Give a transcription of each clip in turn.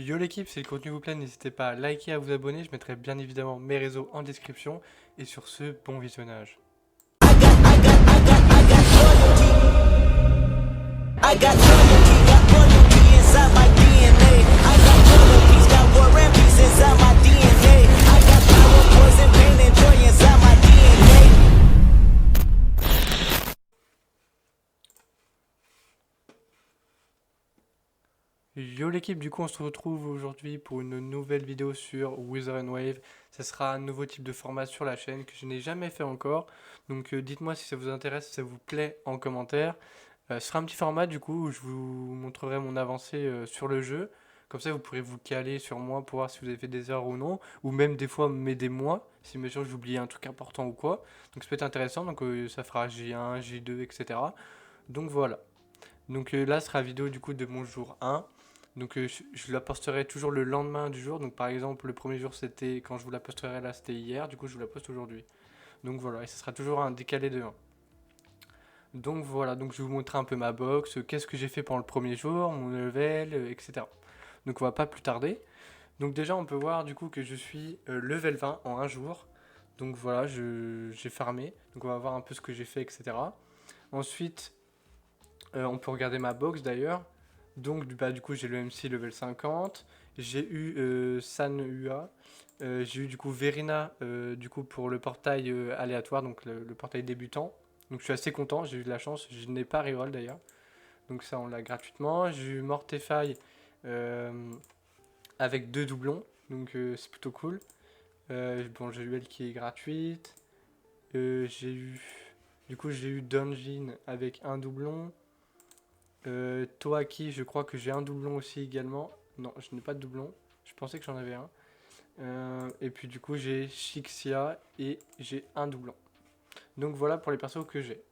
Yo l'équipe, si le contenu vous plaît, n'hésitez pas à liker, à vous abonner, je mettrai bien évidemment mes réseaux en description. Et sur ce, bon visionnage. I got loyalty inside my DNA. I got world peace, got war and peace inside my DNA. I got power, poison, pain, and joy inside my DNA. Yo l'équipe, du coup on se retrouve aujourd'hui pour une nouvelle vidéo sur Wither and Wave. Ce sera un nouveau type de format sur la chaîne que je n'ai jamais fait encore. Donc dites-moi si ça vous intéresse, si ça vous plaît en commentaire. Ce sera un petit format du coup où je vous montrerai mon avancée sur le jeu. Comme ça vous pourrez vous caler sur moi pour voir si vous avez fait des erreurs ou non. Ou même des fois m'aider moi, si bien sûr j'oublie un truc important ou quoi. Donc ça peut être intéressant, donc ça fera J1, J2, etc. Donc voilà. Donc là ce sera la vidéo du coup de mon jour 1. Donc je la posterai toujours le lendemain du jour. Donc par exemple le premier jour c'était quand je vous la posterai là c'était hier. Du coup je vous la poste aujourd'hui. Donc voilà, et ce sera toujours un décalé de 1. Donc voilà, donc je vais vous montrer un peu ma box, qu'est-ce que j'ai fait pendant le premier jour, mon level, etc. Donc on va pas plus tarder. Donc déjà on peut voir du coup que je suis level 20 en un jour. Donc voilà, j'ai farmé. Donc on va voir un peu ce que j'ai fait, etc. Ensuite, on peut regarder ma box d'ailleurs. Donc du coup j'ai le MC level 50. J'ai eu San UA. J'ai eu du coup Verina du coup pour le portail aléatoire, donc le portail débutant. Donc je suis assez content, j'ai eu de la chance, je n'ai pas reroll d'ailleurs. Donc ça on l'a gratuitement. J'ai eu Mortify avec 2 doublons, donc c'est plutôt cool. Bon j'ai eu elle qui est gratuite. J'ai eu j'ai eu Dungeon avec un doublon. Toaki, je crois que j'ai un doublon aussi également. Non, je n'ai pas de doublon. Je pensais que j'en avais un. Et puis du coup j'ai Shixia et j'ai un doublon. Donc voilà pour les persos que j'ai.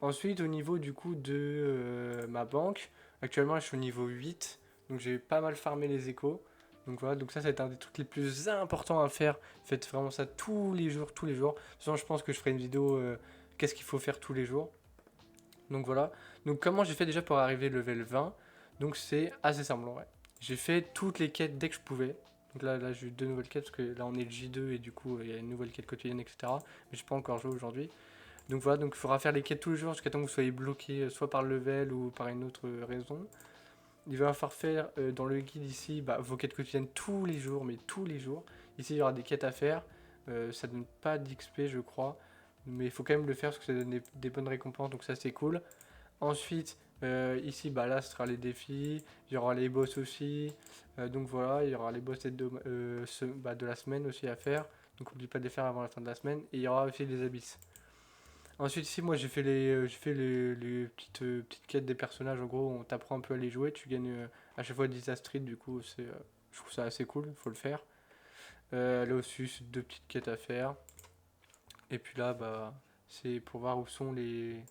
Ensuite au niveau du coup de ma banque, actuellement je suis au niveau 8. Donc j'ai pas mal farmé les échos. Donc voilà, donc ça c'est un des trucs les plus importants à faire. Faites vraiment ça tous les jours, tous les jours. De toute façon je pense que je ferai une vidéo qu'est-ce qu'il faut faire tous les jours. Donc voilà. Donc comment j'ai fait déjà pour arriver level 20. Donc c'est assez simple en vrai. J'ai fait toutes les quêtes dès que je pouvais. Donc là j'ai eu 2 nouvelles quêtes parce que là on est le J2 et du coup il y a une nouvelle quête quotidienne, etc. Mais j'ai pas encore joué aujourd'hui. Donc voilà, donc il faudra faire les quêtes tous les jours jusqu'à temps que vous soyez bloqué soit par le level ou par une autre raison. Il va falloir faire dans le guide ici vos quêtes quotidiennes tous les jours, mais tous les jours. Ici il y aura des quêtes à faire. Ça donne pas d'XP je crois. Mais il faut quand même le faire parce que ça donne des bonnes récompenses, donc ça c'est cool. Ensuite, ici, là, ce sera les défis. Il y aura les boss aussi. Donc voilà, il y aura les boss de la semaine aussi à faire. Donc n'oublie pas de les faire avant la fin de la semaine. Et il y aura aussi les abysses. Ensuite, ici, moi, j'ai fait les petites quêtes des personnages. En gros, on t'apprend un peu à les jouer. Tu gagnes à chaque fois 10 Astrid. Du coup, je trouve ça assez cool. Il faut le faire. Là aussi, c'est 2 petites quêtes à faire. Et puis là, c'est pour voir où sont les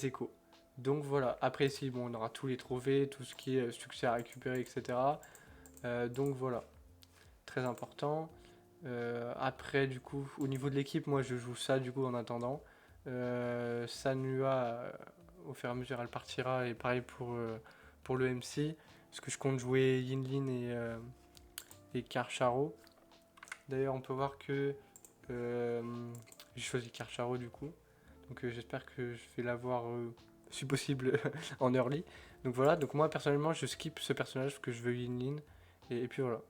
échos. Donc voilà, après ici, bon, on aura tous les trophées, tout ce qui est succès à récupérer, etc. Donc voilà, très important. Après, du coup, au niveau de l'équipe, moi je joue ça du coup en attendant. Sanua, au fur et à mesure, elle partira, et pareil pour le MC. Parce que je compte jouer Yinlin et Karcharo. D'ailleurs, on peut voir que j'ai choisi Karcharo du coup. Donc j'espère que je vais l'avoir si possible en early. Donc voilà, donc moi personnellement je skip ce personnage parce que je veux Yinlin. Et puis voilà.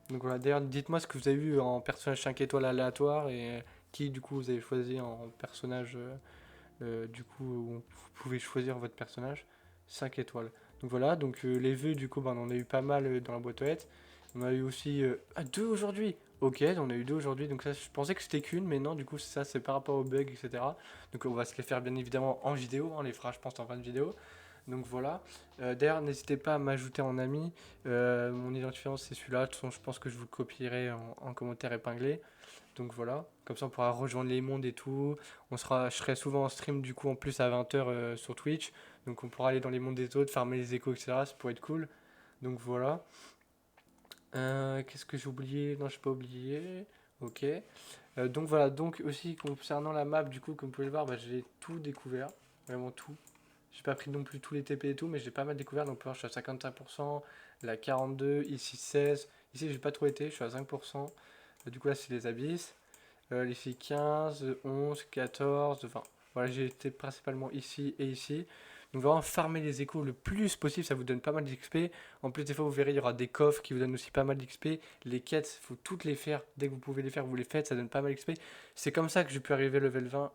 Donc voilà, d'ailleurs dites-moi ce que vous avez eu en personnage 5 étoiles aléatoire et qui du coup vous avez choisi en personnage du coup où vous pouvez choisir votre personnage 5 étoiles. Donc voilà, donc les vœux du coup on en a eu pas mal dans la boîte aux lettres. On a eu aussi 2 aujourd'hui. Ok, on a eu 2 aujourd'hui, donc ça je pensais que c'était qu'une, mais non, du coup ça c'est par rapport aux bugs, etc. Donc on va se les faire bien évidemment en vidéo, on les fera je pense en fin de vidéo. Donc voilà. D'ailleurs n'hésitez pas à m'ajouter en ami. Mon identifiant c'est celui-là, de toute façon je pense que je vous le copierai en commentaire épinglé. Donc voilà, comme ça on pourra rejoindre les mondes et tout. Je serai souvent en stream du coup en plus à 20h sur Twitch. Donc on pourra aller dans les mondes des autres, farmer les échos, etc. Ça pourrait être cool. Donc voilà. Qu'est-ce que j'ai oublié? Non, j'ai pas oublié. Ok. Donc voilà, donc aussi concernant la map, du coup, comme vous pouvez le voir, j'ai tout découvert. Vraiment tout. J'ai pas pris non plus tous les TP et tout, mais j'ai pas mal découvert. Donc, je suis à 55%, la 42, ici 16. Ici, j'ai pas trop été, je suis à 5%. Du coup, là, c'est les abysses. Ici 15, 11, 14, 20. Voilà, j'ai été principalement ici et ici. Donc vraiment farmer les échos le plus possible, ça vous donne pas mal d'XP. En plus des fois vous verrez il y aura des coffres qui vous donnent aussi pas mal d'XP. Les quêtes, il faut toutes les faire. Dès que vous pouvez les faire, vous les faites, ça donne pas mal d'XP. C'est comme ça que j'ai pu arriver level 20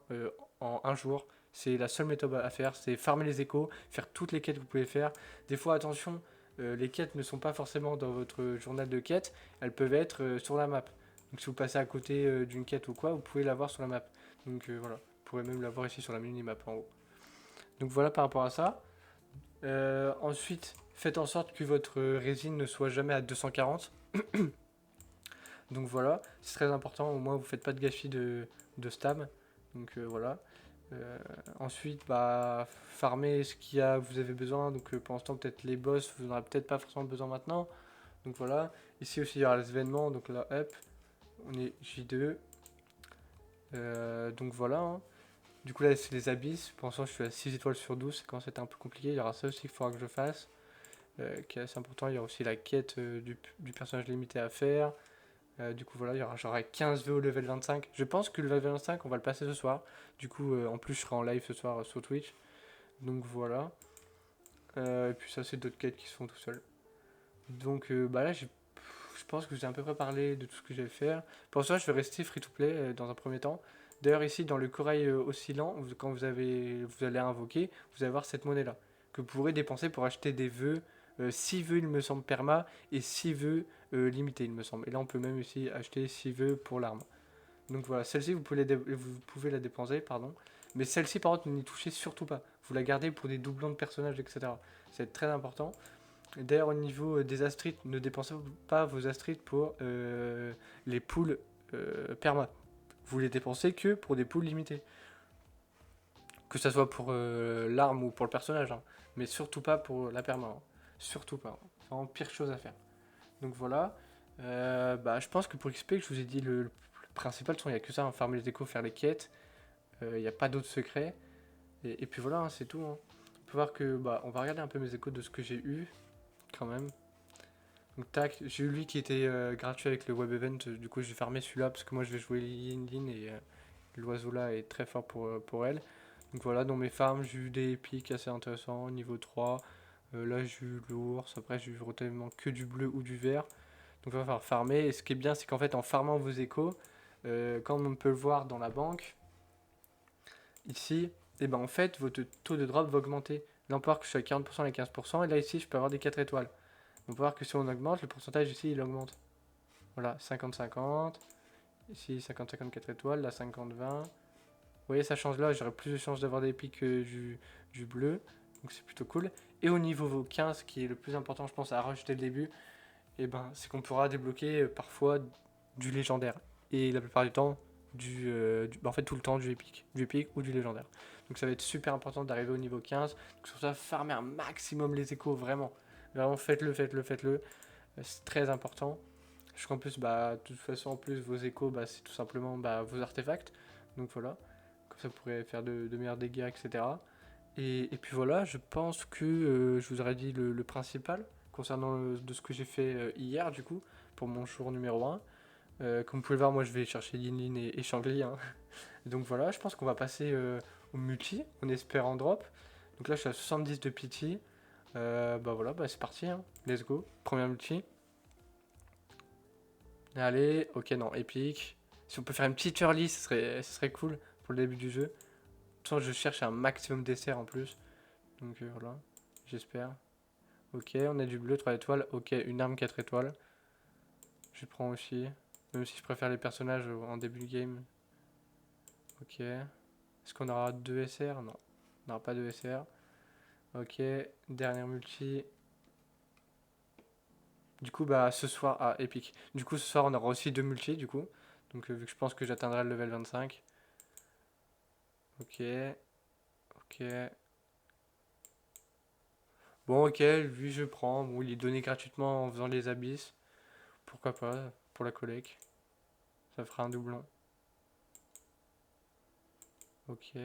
en un jour. C'est la seule méthode à faire, c'est farmer les échos, faire toutes les quêtes que vous pouvez faire. Des fois attention, les quêtes ne sont pas forcément dans votre journal de quêtes, elles peuvent être sur la map. Donc si vous passez à côté d'une quête ou quoi, vous pouvez la voir sur la map. Donc voilà, vous pourrez même la voir ici sur la mini-map en haut. Donc voilà par rapport à ça. Ensuite, faites en sorte que votre résine ne soit jamais à 240. Donc voilà, c'est très important, au moins vous faites pas de gâchis de stam. Donc voilà. Ensuite, bah, farmer ce qu'il y a, vous avez besoin. Donc pour l'instant, peut-être les boss, vous n'en aurez peut-être pas forcément besoin maintenant. Donc voilà. Ici aussi, il y aura les événements. Donc là, hop, on est J2. Donc voilà. Hein. Du coup, là, c'est les abysses. Pour l'instant, je suis à 6 étoiles sur 12. Ça commence à être un peu compliqué. Il y aura ça aussi qu'il faudra que je fasse. Qui est assez important. Il y aura aussi la quête du personnage limité à faire. Du coup, voilà, j'aurai 15 V au level 25. Je pense que le level 25, on va le passer ce soir. Du coup, en plus, je serai en live ce soir sur Twitch. Donc voilà. Et puis ça, c'est d'autres quêtes qui se font tout seuls. Donc bah là, je pense que j'ai à peu près parlé de tout ce que je vais faire. Pour ça, je vais rester free-to-play dans un premier temps. D'ailleurs, ici, dans le corail oscillant, quand vous allez invoquer, vous allez avoir cette monnaie-là, que vous pourrez dépenser pour acheter des vœux. 6 vœux, il me semble, perma, et 6 vœux limités, il me semble. Et là, on peut même aussi acheter 6 vœux pour l'arme. Donc voilà, celle-ci, vous pouvez la dépenser, pardon. Mais celle-ci, par contre, n'y touchez surtout pas. Vous la gardez pour des doublons de personnages, etc. C'est très important. D'ailleurs, au niveau des astrites, ne dépensez pas vos astrites pour les poules perma. Vous les dépensez que pour des poules limitées. Que ce soit pour l'arme ou pour le personnage. Hein. Mais surtout pas pour la perma. Hein. Surtout pas. C'est vraiment pire chose à faire. Donc voilà. Bah, je pense que pour XP, je vous ai dit le principal, il n'y a que ça. Hein, farmer les échos, faire les quêtes. Il n'y a pas d'autres secrets. Et puis voilà, hein, c'est tout. Hein. On peut voir que, bah, on va regarder un peu mes échos de ce que j'ai eu. Quand même. Donc tac, j'ai eu lui qui était gratuit avec le web event, du coup je vais farmer celui-là parce que moi je vais jouer Yin et l'oiseau là est très fort pour elle. Donc voilà, dans mes farms j'ai eu des pics assez intéressants, niveau 3. Là j'ai eu l'ours, après j'ai eu relativement que du bleu ou du vert. Donc on va falloir farmer, et ce qui est bien c'est qu'en fait en farmant vos échos, comme on peut le voir dans la banque, ici, et ben en fait votre taux de drop va augmenter. Là on peut voir que je suis à 40% et 15%, et là ici je peux avoir des 4 étoiles. On peut voir que si on augmente, le pourcentage ici il augmente. Voilà, 50-50. Ici 50-54 étoiles, là 50-20. Vous voyez, ça change là, j'aurai plus de chances d'avoir des pics que du bleu. Donc c'est plutôt cool. Et au niveau 15, qui est le plus important, je pense, à rajouter le début, et ben, c'est qu'on pourra débloquer parfois du légendaire. Et la plupart du temps, en fait, tout le temps, du épique. Du épique ou du légendaire. Donc ça va être super important d'arriver au niveau 15. Donc sur ça, farmer un maximum les échos, vraiment. Vraiment, faites-le. C'est très important. Je qu'en plus, bah, de toute façon, en plus, vos échos, bah, c'est tout simplement bah, vos artefacts. Donc voilà. Comme ça, vous pourrez faire de meilleurs dégâts, etc. Et puis voilà, je pense que je vous aurais dit le principal concernant de ce que j'ai fait hier, du coup, pour mon jour numéro 1. Comme vous pouvez le voir, moi, je vais chercher Yin et Shangli. Hein. Donc voilà, je pense qu'on va passer au multi. On espère en drop. Donc là, je suis à 70 de pity. Bah voilà, bah c'est parti, hein. Let's go. Première multi. Allez, ok, non, épique. Si on peut faire une petite early, ce serait cool pour le début du jeu. De toute façon, je cherche un maximum dessert en plus. Donc voilà, j'espère. Ok, on a du bleu, 3 étoiles. Ok, une arme, 4 étoiles. Je prends aussi. Même si je préfère les personnages en début de game. Ok. Est-ce qu'on aura 2 SR? Non, on n'aura pas de SR. Ok, dernière multi. Du coup, bah ce soir, ah, épique. Du coup, ce soir, on aura aussi 2 multi, du coup. Donc, vu que je pense que j'atteindrai le level 25. Ok, ok. Bon, ok, lui, je prends. Bon, il est donné gratuitement en faisant les abysses. Pourquoi pas, pour la collecte. Ça fera un doublon. Ok.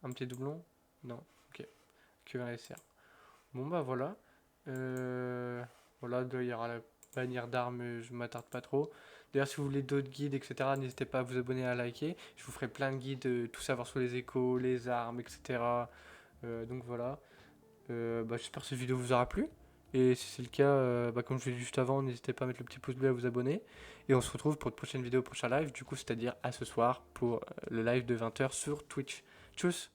Un petit doublon? Non. Ok. que un SR. Bon bah voilà. Voilà, il y aura la bannière d'armes, je m'attarde pas trop. D'ailleurs, si vous voulez d'autres guides, etc., n'hésitez pas à vous abonner, à liker. Je vous ferai plein de guides, tout savoir sur les échos, les armes, etc. Donc voilà. J'espère que cette vidéo vous aura plu. Et si c'est le cas, comme je l'ai dit juste avant, n'hésitez pas à mettre le petit pouce bleu, à vous abonner. Et on se retrouve pour une prochaine vidéo, prochain live, du coup, c'est-à-dire à ce soir pour le live de 20h sur Twitch. Tchuss!